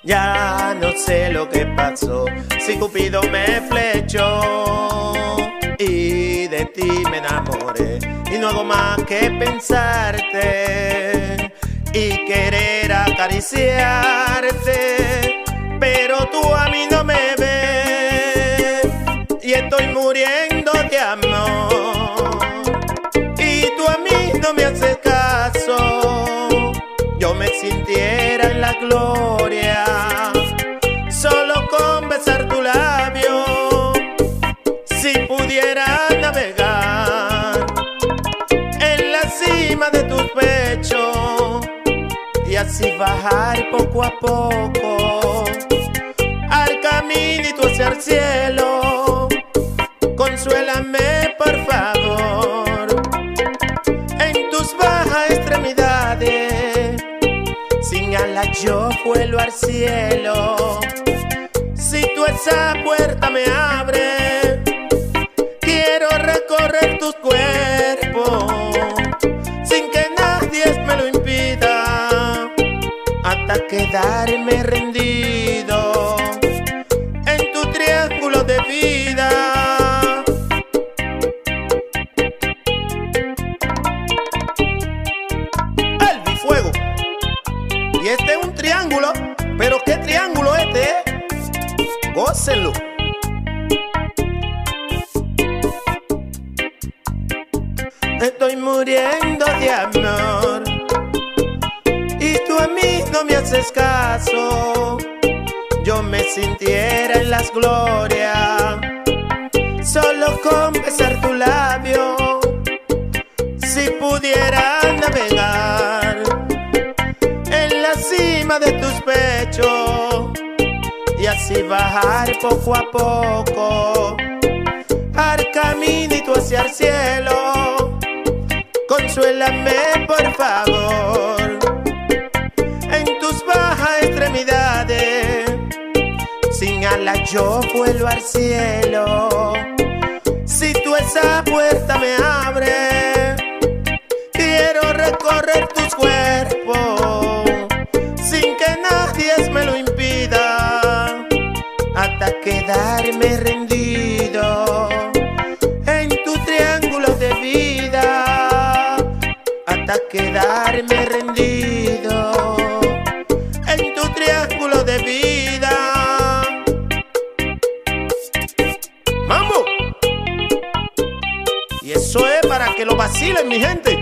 Ya no sé lo que pasó, si Cupido me flechó y de ti me enamoré y no hago más que pensarte y querer acariciarte, pero tú a mí no me ves y estoy muriendo de amor y tú a mí no me haces caso. Yo me sintiera en la gloria solo con besar tu labio, si pudiera navegar en la cima de tus pechos y así bajar poco a poco al caminito hacia el cielo. Consuélame por favor en tus bajas extremidades, sin alas yo vuelo al cielo. Si tú esa puerta me abres, quiero recorrer tus cuerpos sin que nadie me lo impida, hasta quedarme rendido en tu triángulo de vida. El bifuego. Y este es un triángulo, pero ¿qué triángulo este es? Gócenlo. Estoy muriendo de amor y tú a mí no me haces caso. Yo me sintiera en las glorias solo con besar tu labio, si pudiera navegar en la cima de tus pechos y así bajar poco a poco al caminito hacia el cielo. Consuélame por favor en tus bajas extremidades, sin alas yo vuelo al cielo. Si tú esa puerta me abres, quiero recorrer tus cuerpos sin que nadie me lo impida, hasta quedarme rendido en tu triángulo de vida, hasta quedarme rendido en tu triángulo de vida. ¡Mambo! Y eso es para que lo vacilen, mi gente.